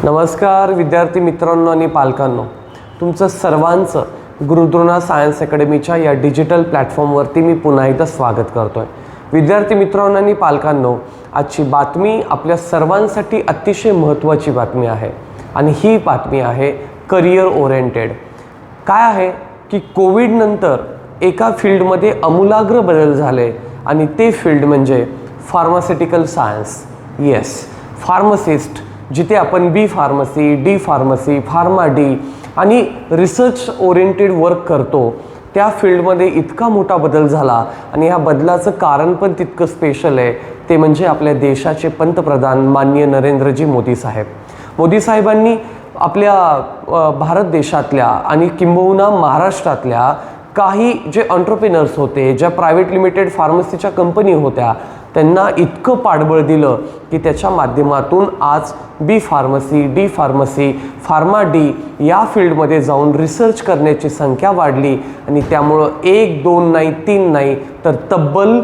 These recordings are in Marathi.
नमस्कार विद्यार्थी मित्रांनो आणि पालकांनो, तुमचं सर्वांचं गुरुद्रोणा सायन्स अकॅडमीच्या या डिजिटल प्लॅटफॉर्मवरती मी पुन्हा एकदा स्वागत करतोय। विद्यार्थी मित्रांनो आणि पालकांनो, आजची बातमी आपल्या सर्वांसाठी अतिशय महत्त्वाची बातमी आहे आणि ही बातमी आहे करियर ओरिएंटेड। काय आहे की कोविड नंतर एका फील्डमध्ये आमूलाग्र बदल झाले आणि ते फील्ड म्हणजे फार्मास्युटिकल सायन्स। येस, फार्मासिस्ट, जिथे आपण B pharmacy, D pharmacy, pharma D आणि रिसर्च ओरिएंटेड वर्क करतो, त्या फील्डमध्ये इतका मोठा बदल झाला आणि ह्या बदलाचं कारण पण तितकं स्पेशल आहे। ते म्हणजे आपल्या देशाचे पंतप्रधान माननीय नरेंद्रजी मोदी साहेब। मोदी साहेबांनी आपल्या भारत देशातल्या आणि किंबहुना महाराष्ट्रातल्या काही जे एंटरप्रेन्योर्स होते, ज्या प्रायव्हेट लिमिटेड फार्मसीच्या कंपनी होत्या, त्यांना इतकं पाठबळ दिलं की त्याच्या माध्यमातून आज B pharmacy, D pharmacy, pharma D या फील्डमध्ये जाऊन रिसर्च करण्याची संख्या वाढली आणि त्यामुळं 1, 2 नाही, 3 नाही तर तब्बल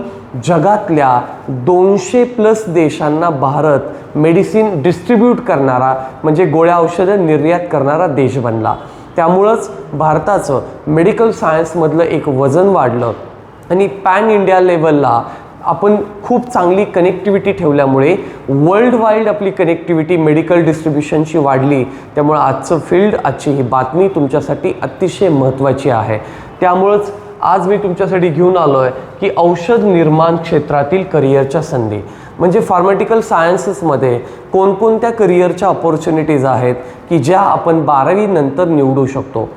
जगातल्या 200+ देशांना भारत मेडिसिन डिस्ट्रीब्यूट करणारा म्हणजे गोळ्या औषधं निर्यात करणारा देश बनला। त्यामुळंच भारताचं मेडिकल सायन्समधलं एक वजन वाढलं आणि पॅन इंडिया लेवलला आपण खूप चांगली कनेक्टिव्हिटी ठेवल्यामुळे वर्ल्ड वाईड आपली कनेक्टिव्हिटी मेडिकल डिस्ट्रीब्युशनची वाढली। त्यामुळे आजचं फील्ड, आजची ही बातमी तुमच्यासाठी अतिशय महत्त्वाची आहे। त्यामुळंच आज मी तुमच्यासाठी घेऊन आलो आहे की औषध निर्माण क्षेत्रातील करिअरच्या संधी म्हणजे फार्मास्युटिकल सायन्सेसमध्ये कोणकोणत्या करिअरच्या अपॉर्च्युनिटीज आहेत की ज्या आपण 12वी नंतर निवडू शकतो।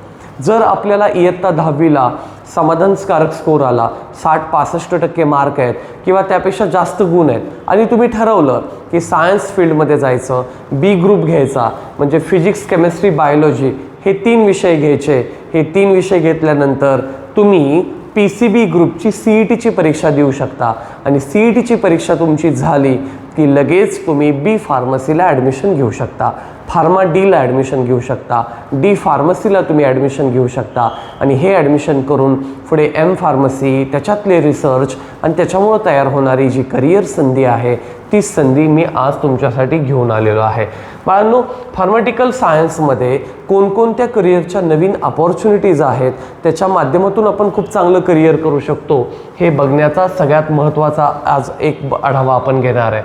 जर आपल्याला इयत्ता 10वीला समाधानकारक स्कोर आला, 60-65% मार्क आहेत किंवा त्यापेक्षा जास्त गुण आहेत आणि तुम्ही ठरवलं की सायन्स फील्डमध्ये जायचं, बी ग्रुप घ्यायचा म्हणजे फिजिक्स, केमिस्ट्री, बायोलॉजी हे 3 विषय घ्यायचे। हे 3 विषय घेतल्यानंतर तुम्ही PCB ग्रुपची CETची परीक्षा देऊ शकता आणि CETची परीक्षा तुमची झाली की लगेच तुम्ही बी फार्मसीला ॲडमिशन घेऊ शकता, फार्मा डीला ॲडमिशन घेऊ शकता, डी फार्मसीला तुम्ही ॲडमिशन घेऊ शकता आणि हे ॲडमिशन करून पुढे M फार्मसी, त्याच्यातले रिसर्च आणि त्याच्यामुळं तयार होणारी जी करिअर संधी आहे ती संधी मी आज तुमच्यासाठी घेऊन आलेलो आहे। बाळांनो, फार्मास्युटिकल सायन्समध्ये कोणकोणत्या करिअरच्या नवीन अपॉर्च्युनिटीज आहेत, त्याच्या माध्यमातून आपण खूप चांगलं करिअर करू शकतो हे बघण्याचा सगळ्यात महत्त्वाचा आज एक आढावा आपण घेणार आहे।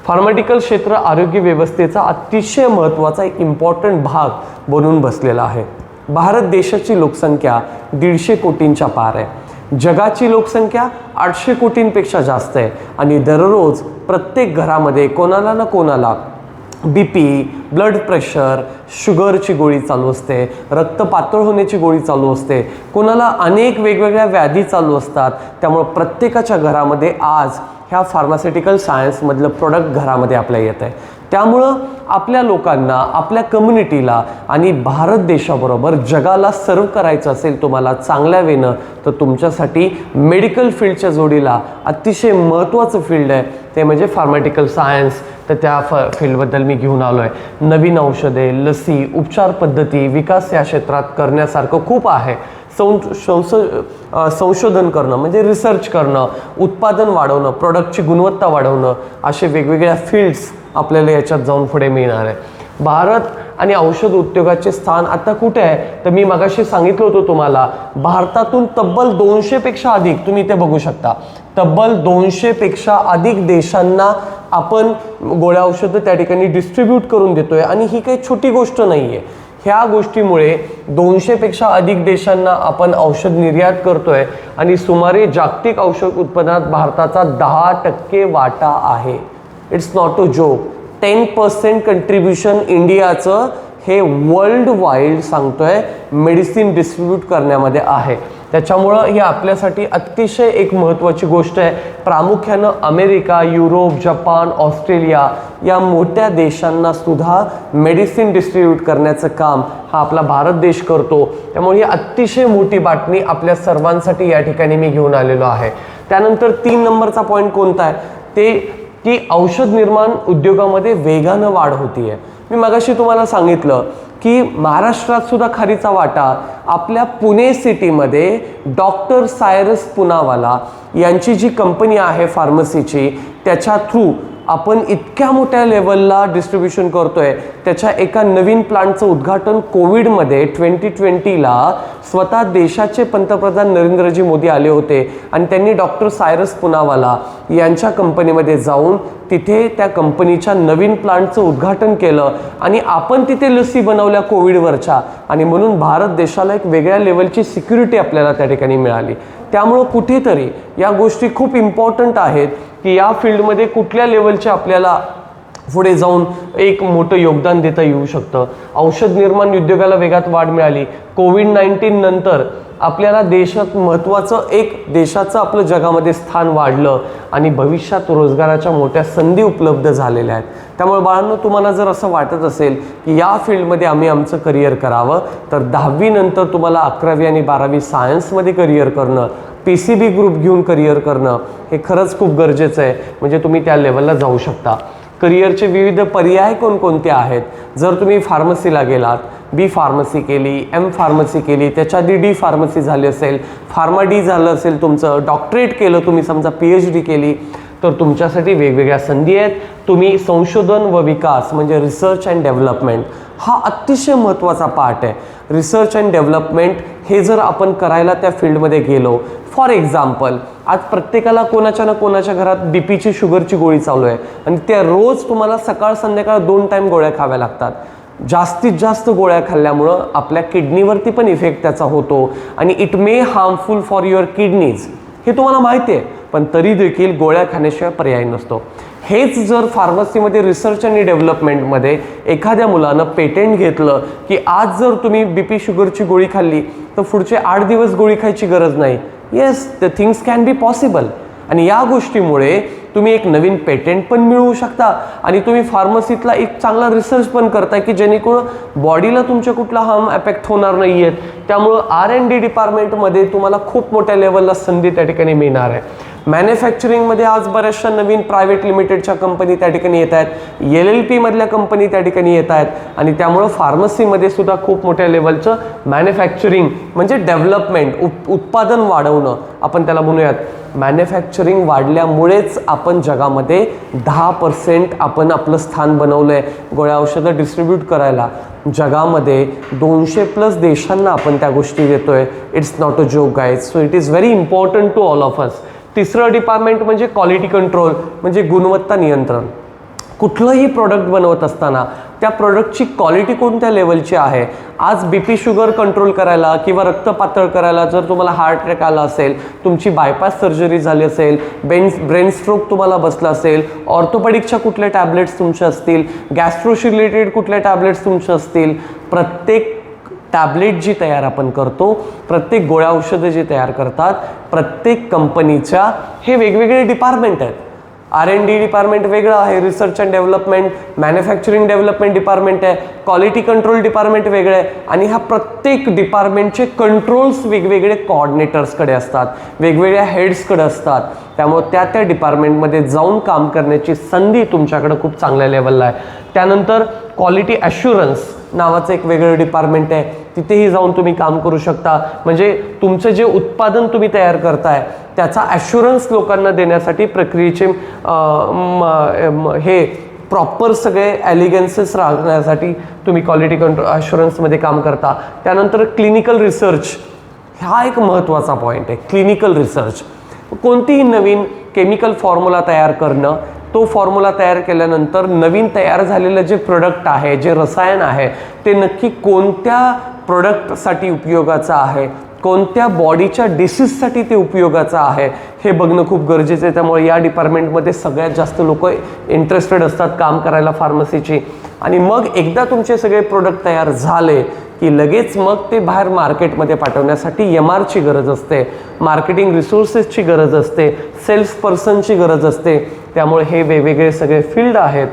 फार्मास्युटिकल क्षेत्र आरोग्य व्यवस्थेचा अतिशय महत्त्वाचा एक इम्पॉर्टंट भाग बनून बसलेला आहे। भारत देशाची लोकसंख्या 150 कोटींच्या पार आहे, जगाची लोकसंख्या 800 कोटींपेक्षा जास्त आहे आणि दररोज प्रत्येक घरामध्ये कोणाला ना कोणाला BP, ब्लड प्रेशर, शुगरची गोळी चालू असते, रक्त पातळ होण्याची गोळी चालू असते, कोणाला अनेक वेगवेगळ्या व्याधी चालू असतात। त्यामुळे प्रत्येकाच्या घरामध्ये आज ह्या फार्मास्युटिकल सायन्समधलं प्रोडक्ट घरामध्ये आपल्या येत आहे। त्यामुळं आपल्या लोकांना, आपल्या कम्युनिटीला आणि भारत देशाबरोबर जगाला सर्व करायचं असेल तुम्हाला चांगल्या वेनं, तर तुमच्यासाठी मेडिकल फील्डच्या जोडीला अतिशय महत्त्वाचं फील्ड आहे ते म्हणजे फार्मास्युटिकल सायन्स। तर त्या फील्डबद्दल मी घेऊन आलो आहे। नवीन औषधे, लसी, उपचार पद्धती, विकास या क्षेत्रात करण्यासारखं खूप आहे। संशोधन करणं म्हणजे रिसर्च करणं, उत्पादन वाढवणं, प्रोडक्टची गुणवत्ता वाढवणं, असे वेगवेगळ्या फील्ड्स आपल्याला याच्यात जाऊन पुढे मिळणार आहे। भारत आणि औषध उद्योगाचे स्थान आता कुठे आहे तर मी मगाशी सांगितलं होतं तुम्हाला, भारतातून तब्बल 200पेक्षा अधिक, तुम्ही इथे बघू शकता, तब्बल 200पेक्षा अधिक देशांना आपण गोळ्या औषधं त्या ठिकाणी डिस्ट्रीब्यूट करून देतोय आणि ही काही छोटी गोष्ट नाही आहे। ह्या गोष्टीमुळे 200पेक्षा अधिक देशांना आपण औषध निर्यात करतोय आणि सुमारे जागतिक औषध उत्पादनात भारताचा 10% वाटा आहे। It's not a joke, 10% contribution इंडियाचं हे वर्ल्ड वाईड सांगतोय मेडिसिन डिस्ट्रीब्यूट करण्यामध्ये आहे। त्याच्यामुळं ही आपल्यासाठी अतिशय एक महत्त्वाची गोष्ट आहे। प्रामुख्यानं अमेरिका, युरोप, जपान, ऑस्ट्रेलिया या मोठ्या देशांना सुद्धा मेडिसिन डिस्ट्रीब्यूट करण्याचं काम हा आपला भारत देश करतो। त्यामुळे ही अतिशय मोठी बातमी आपल्या सर्वांसाठी या ठिकाणी मी घेऊन आलेलो आहे। त्यानंतर 3 नंबरचा पॉईंट कोणता आहे ते की औषध निर्माण उद्योगामध्ये वेगानं वाढ होती आहे। मी मगाशी तुम्हाला सांगितलं की महाराष्ट्रात सुद्धा खारीचा वाटा आपल्या पुणे सिटीमध्ये डॉक्टर सायरस पुनावाला यांची जी कंपनी आहे फार्मसीची, त्याच्या थ्रू आपण इतक्या मोठ्या लेवलला डिस्ट्रीब्युशन करतोय, त्याच्या एका नवीन प्लांटचं उद्घाटन कोविडमध्ये 2020ला स्वतः देशाचे पंतप्रधान नरेंद्रजी मोदी आले होते आणि त्यांनी डॉक्टर सायरस पुनावाला यांच्या कंपनीमध्ये जाऊन तिथे त्या कंपनीच्या नवीन प्लांटचं उद्घाटन केलं आणि आपण तिथे लसी बनवल्या कोविडवरच्या, आणि म्हणून भारत देशाला एक वेगळ्या लेवलची सिक्युरिटी आपल्याला त्या ठिकाणी मिळाली. त्यामुळं कुठेतरी या गोष्टी खूप इम्पॉर्टंट आहेत की या फील्डमध्ये कुठल्या लेवलचे आपल्याला पुढे जाऊन एक मोठं योगदान देता येऊ शकतं. औषध निर्माण उद्योगाला वेगात वाढ मिळाली. कोविड-19 नंतर आपल्याला देशात महत्त्वाचं एक देशाचं आपलं जगामध्ये स्थान वाढलं आणि भविष्यात रोजगाराच्या मोठ्या संधी उपलब्ध झालेल्या आहेत. त्यामुळे बाळांनो, तुम्हाला जर असं वाटत असेल की या फील्डमध्ये आम्ही आमचं करिअर करावं, तर 10वी नंतर तुम्हाला 11वी आणि 12वी सायन्समध्ये करिअर करणं, PCB ग्रुप घेऊन करिअर करणं हे खरंच खूप गरजेचं आहे. म्हणजे तुम्ही त्या लेवलला जाऊ शकता. करिअरचे विविध पर्याय कोणकोणते आहेत? जर तुम्ही फार्मसीला गेलात, B फार्मसी केली, M फार्मसी केली, त्याच्या आधी D फार्मसी झाली असेल, फार्मा D झालं असेल तुमचं, डॉक्टरेट केलं तुम्ही, समजा PhD केली, तर तुमच्यासाठी वेगवेगळ्या संधी आहेत. तुम्ही संशोधन व विकास म्हणजे रिसर्च अँड डेव्हलपमेंट हा अतिशय महत्त्वाचा पार्ट आहे. रिसर्च अँड डेव्हलपमेंट हे जर आपण करायला त्या फील्डमध्ये गेलो, फॉर एक्झाम्पल आज प्रत्येकाला कोणाच्या ना कोणाच्या घरात BPची शुगरची गोळी चालू आहे आणि त्या रोज तुम्हाला सकाळ संध्याकाळ 2 टाईम गोळ्या खाव्या लागतात. जास्तीत जास्त गोळ्या खाल्ल्यामुळं आपल्या किडनीवरती पण इफेक्ट त्याचा होतो आणि it may harmful for your kidneys, हे तुम्हाला माहिती आहे, पण तरी देखील गोळ्या खाण्याशिवाय पर्याय नसतो. हेच जर फार्मसीमध्ये रिसर्च आणि डेव्हलपमेंटमध्ये एखाद्या मुलानं पेटेंट घेतलं की आज जर तुम्ही BP शुगरची गोळी खाल्ली तर पुढचे 8 दिवस गोळी खायची गरज नाही. Yes, the things can be possible. आणि या गोष्टीमुळे तुम्ही एक नवीन पेटेंट पण मिळवू शकता आणि तुम्ही फार्मसीतला एक चांगला रिसर्च पण करताय की जेणेकरून बॉडीला तुमच्या कुठला हार्म अफेक्ट होणार नाही आहेत. त्यामुळं R&D डिपार्टमेंटमध्ये तुम्हाला खूप मोठ्या लेवलला संधी त्या ठिकाणी मिळणार आहे. मॅन्युफॅक्चरिंगमध्ये आज बऱ्याचशा नवीन प्रायव्हेट लिमिटेडच्या कंपनी त्या ठिकाणी येत आहेत, LLP मधल्या कंपनी त्या ठिकाणी येत आहेत आणि त्यामुळं फार्मसीमध्ये सुद्धा खूप मोठ्या लेवलचं मॅन्युफॅक्चरिंग म्हणजे डेव्हलपमेंट, उत्पादन वाढवणं आपण त्याला म्हणूयात. मॅन्युफॅक्चरिंग वाढल्यामुळेच आपण जगामध्ये 10% आपण आपलं स्थान बनवलं आहे गोळ्या औषधं डिस्ट्रीब्यूट करायला. जगामध्ये 200+ देशांना आपण त्या गोष्टी देतोय. It's not a joke guys. So it is very important to all of us. तिसरं डिपार्टमेंट म्हणजे क्वालिटी कंट्रोल म्हणजे गुणवत्ता नियंत्रण. कुठलंही प्रोडक्ट बनवत असताना त्या प्रोडक्टची क्वालिटी कोणत्या लेवलची आहे. आज BP शुगर कंट्रोल करायला किंवा रक्त पातळ करायला जर तुम्हाला हार्ट अटॅक आला असेल, तुमची बायपास सर्जरी झाली असेल, ब्रेन स्ट्रोक तुम्हाला बसला असेल, ऑर्थोपेडिकच्या कुठल्या टॅबलेट्स तुमच्या असतील, गॅस्ट्रोशी रिलेटेड कुठल्या टॅबलेट्स तुमच्या असतील, प्रत्येक टॅबलेट जी तयार आपण करतो, प्रत्येक गोळ्या औषधं जी तयार करतात, प्रत्येक कंपनीच्या हे वेगवेगळे डिपार्टमेंट आहेत. R&D डिपार्टमेंट वेगळं आहे, research and development, manufacturing development department आहे, क्वालिटी कंट्रोल डिपार्टमेंट वेगळं आहे आणि ह्या प्रत्येक डिपार्टमेंटचे कंट्रोल्स वेगवेगळे कोऑर्डिनेटर्सकडे असतात, वेगवेगळ्या हेड्सकडे असतात. त्यामुळे त्या डिपार्टमेंटमध्ये जाऊन काम करण्याची संधी तुमच्याकडे खूप चांगल्या लेवलला आहे. त्यानंतर क्वालिटी ॲश्युरन्स नावाचं एक वेगळं डिपार्टमेंट आहे, तिथेही जाऊन तुम्ही काम करू शकता. म्हणजे तुमचं जे उत्पादन तुम्ही तयार करताय त्याचा ॲश्युरन्स लोकांना देण्यासाठी प्रक्रियेचे हे प्रॉपर सगळे ॲलिगन्सेस राखण्यासाठी तुम्ही क्वालिटी कंट्रोल ॲश्युरन्समध्ये काम करता. त्यानंतर क्लिनिकल रिसर्च हा एक महत्त्वाचा पॉईंट आहे. क्लिनिकल रिसर्च कोणतीही नवीन केमिकल फॉर्म्युला तयार करणं, तो फॉर्म्युला तयार केल्यानंतर नवीन तयार झालेलं जे प्रोडक्ट आहे, जे रसायन आहे, ते नक्की कोणत्या प्रोडक्टसाठी उपयोगाचं आहे, कोणत्या बॉडीच्या डिसीजसाठी ते उपयोगाचं आहे हे बघणं खूप गरजेचं आहे. त्यामुळे या डिपार्टमेंटमध्ये सगळ्यात जास्त लोक इंटरेस्टेड असतात काम करायला फार्मसीची. आणि मग एकदा तुमचे सगळे प्रोडक्ट तयार झाले की लगेच मग ते बाहेर मार्केटमध्ये पाठवण्यासाठी MRची गरज असते, मार्केटिंग रिसोर्सेसची गरज असते, सेल्स पर्सनची गरज असते. त्यामुळे हे वेगवेगळे सगळे फील्ड आहेत,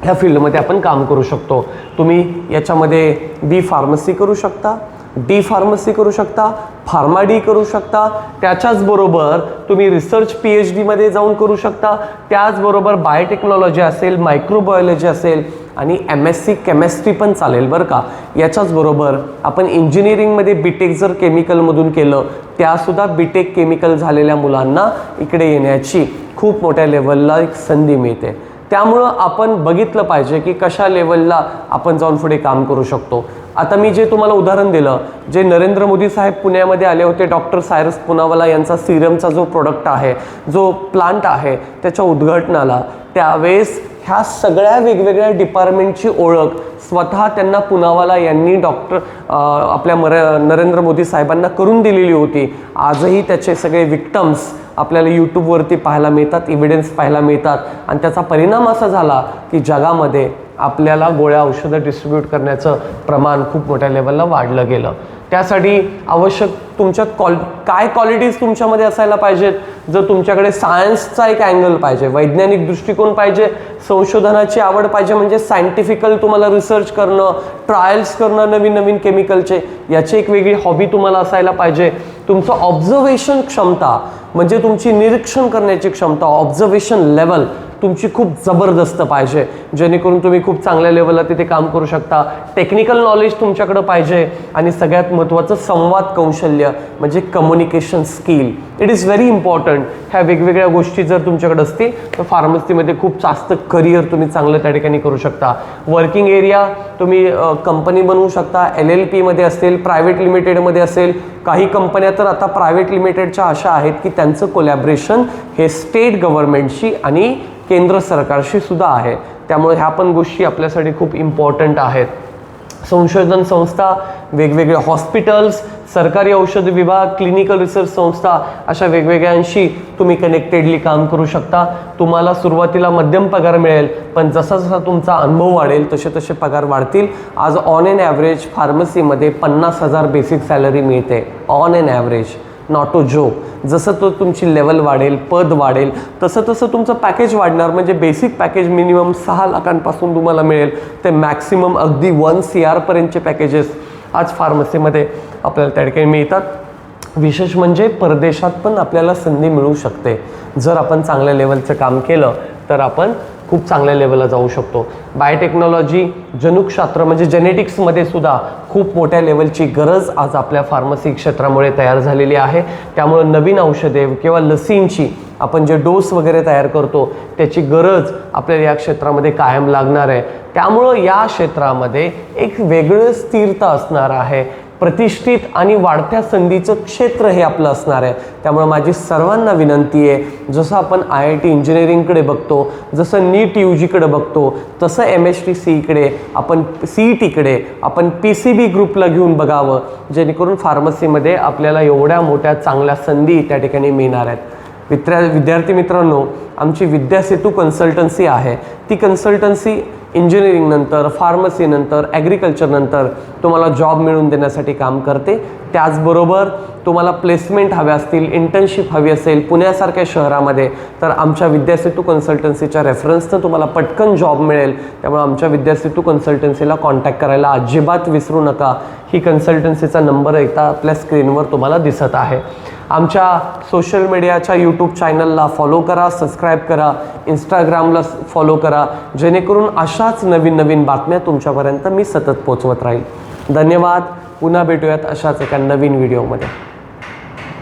ह्या फील्डमध्ये आपण काम करू शकतो. तुम्ही याच्यामध्ये B फार्मसी करू शकता, डी फार्मसी करू शकता, फार्मा डी करू शकता, त्याच्याचबरोबर तुम्ही रिसर्च PhD मध्ये जाऊन करू शकता, त्याचबरोबर बायोटेक्नॉलॉजी असेल, मायक्रोबायोलॉजी असेल आणि MSc केमिस्ट्री पण चालेल बरं का. याच्याचबरोबर आपण इंजिनिअरिंगमध्ये बीटेक जर केमिकलमधून केलं, त्यासुद्धा बीटेक केमिकल झालेल्या मुलांना इकडे येण्याची खूप मोठ्या लेवलला एक संधी मिळते. त्यामुळं आपण बघितलं पाहिजे की कशा लेवलला आपण जाऊन पुढे काम करू शकतो. आता मी जे तुम्हाला उदाहरण दिलं, जे नरेंद्र मोदी साहेब पुण्यामध्ये आले होते, डॉक्टर सायरस पुनावाला यांचा सिरमचा जो प्रोडक्ट आहे, जो प्लांट आहे, त्याच्या उद्घाटनाला त्यावेळेस ह्या सगळ्या वेगवेगळ्या डिपार्टमेंटची ओळख स्वतः त्यांना पुनावाला यांनी आपल्या नरेंद्र मोदी साहेबांना करून दिलेली होती. आजही त्याचे सगळे विक्टम्स आपल्याला यूट्यूबवरती पाहायला मिळतात, इव्हिडन्स पाहायला मिळतात आणि त्याचा परिणाम असा झाला की जगामध्ये आपल्याला गोळ्या औषधं डिस्ट्रीब्यूट करण्याचं प्रमाण खूप मोठ्या लेवलला वाढलं गेलं. त्यासाठी आवश्यक तुमच्यात काय क्वालिटीज तुमच्यामध्ये असायला पाहिजेत. जर तुमच्याकडे सायन्सचा एक अँगल पाहिजे, वैज्ञानिक दृष्टिकोन पाहिजे, संशोधनाची आवड पाहिजे, म्हणजे सायंटिफिकल तुम्हाला रिसर्च करणं, ट्रायल्स करणं नवीन नवीन केमिकलचे, याची एक वेगळी हॉबी तुम्हाला असायला पाहिजे. तुमचं ऑब्झर्वेशन क्षमता म्हणजे तुमची निरीक्षण करण्याची क्षमता, ऑब्झर्वेशन लेवल तुमची खूप जबरदस्त पाहिजे, जेणेकरून तुम्ही खूप चांगल्या लेवलला तिथे काम करू शकता. टेक्निकल नॉलेज तुमच्याकडे पाहिजे आणि सगळ्यात महत्त्वाचं संवाद कौशल्य म्हणजे communication skill. It is very important. ह्या वेगवेगळ्या गोष्टी जर तुमच्याकडे असतील तर फार्मसीमध्ये खूप जास्त करिअर तुम्ही चांगलं त्या ठिकाणी करू शकता. वर्किंग एरिया तुम्ही कंपनी बनवू शकता, LLP मध्ये असेल, प्रायव्हेट लिमिटेडमध्ये असेल. काही कंपन्या तर आता प्रायव्हेट लिमिटेडच्या अशा आहेत की त्यांचं कोलॅबरेशन हे स्टेट गव्हर्नमेंटशी आणि केंद्र सरकारशी सुद्धा आहे. त्यामुळे ह्या पण गोष्टी आपल्यासाठी खूप इम्पॉर्टंट आहेत. संशोधन संस्था, वेगवेगळे हॉस्पिटल्स, सरकारी औषध विभाग, क्लिनिकल रिसर्च संस्था, अशा वेगवेगळ्यांशी तुम्ही कनेक्टेडली काम करू शकता. तुम्हाला सुरुवातीला मध्यम पगार मिळेल, पण जसा जसा तुमचा अनुभव वाढेल तसे तसे पगार वाढतील. आज ऑन एन ॲव्हरेज फार्मसीमध्ये 50,000 बेसिक सॅलरी मिळते, on an average, not to joke. जसं तो तुमची लेवल वाढेल, पद वाढेल, तसं तसं तुमचं पॅकेज वाढणार. म्हणजे बेसिक पॅकेज मिनिमम 6 लाखांपासून तुम्हाला मिळेल ते मॅक्सिमम अगदी 1 CR पर्यंतचे पॅकेजेस आज फार्मसीमध्ये आपल्याला त्या ठिकाणी मिळतात. विशेष म्हणजे परदेशात पण आपल्याला संधी मिळू शकते. जर आपण चांगल्या लेवलचं काम केलं तर आपण खूप चांगल्या लेवलला जाऊ शकतो. बायोटेक्नॉलॉजी, जनुकशास्त्र म्हणजे जेनेटिक्समध्ये सुद्धा खूप मोठ्या लेवलची गरज आज आपल्या फार्मसी क्षेत्रामुळे तयार झालेली आहे. त्यामुळे नवीन औषधे किंवा लसींची आपण जे डोस वगैरे तयार करतो त्याची गरज आपल्याला या क्षेत्रामध्ये कायम लागणार आहे. त्यामुळं या क्षेत्रामध्ये एक वेगळं स्थिरता असणार आहे. प्रतिष्ठित आणि वाढत्या संधीचं क्षेत्र हे आपलं असणार आहे. त्यामुळे माझी सर्वांना विनंती आहे, जसं आपण IIT इंजिनिअरिंगकडे बघतो, जसं नीट UGकडे बघतो, तसं MSTCकडे आपण CETकडे आपण PCB ग्रुपला घेऊन बघावं, जेणेकरून फार्मसीमध्ये आपल्याला एवढ्या मोठ्या चांगल्या संधी त्या ठिकाणी मिळणार आहेत. विद्यार्थी मित्रांनो, आमची विद्यासेतू कन्सल्टन्सी आहे. ती कन्सल्टन्सी इंजिनिअरिंग नंतर, फार्मसी नंतर, ॲग्रिकल्चर नंतर तुम्हाला जॉब मिळवून देण्यासाठी काम करते. त्याचबरोबर तुम्हाला प्लेसमेंट हव्या असतील, इंटर्नशिप हवी असेल पुण्यासारख्या शहरामध्ये, तर आमच्या विद्यासेतू कन्सल्टन्सीच्या रेफरन्सनं तुम्हाला पटकन जॉब मिळेल. त्यामुळे आमच्या विद्यासेतू कन्सल्टन्सीला कॉन्टॅक्ट करायला अजिबात विसरू नका. ही कन्सल्टन्सीचा नंबर एकदा आपल्या स्क्रीनवर तुम्हाला दिसत आहे. आमच्या सोशल मीडियाच्या यूट्यूब चॅनलला फॉलो करा, सबस्क्राईब करा, इंस्टाग्रामला फॉलो करा, जेणेकरून अशाच नवीन नवीन बातम्या तुमच्यापर्यंत मी सतत पोचवत राहील. धन्यवाद. पुन्हा भेटूयात अशाच एका नवीन व्हिडिओमध्ये.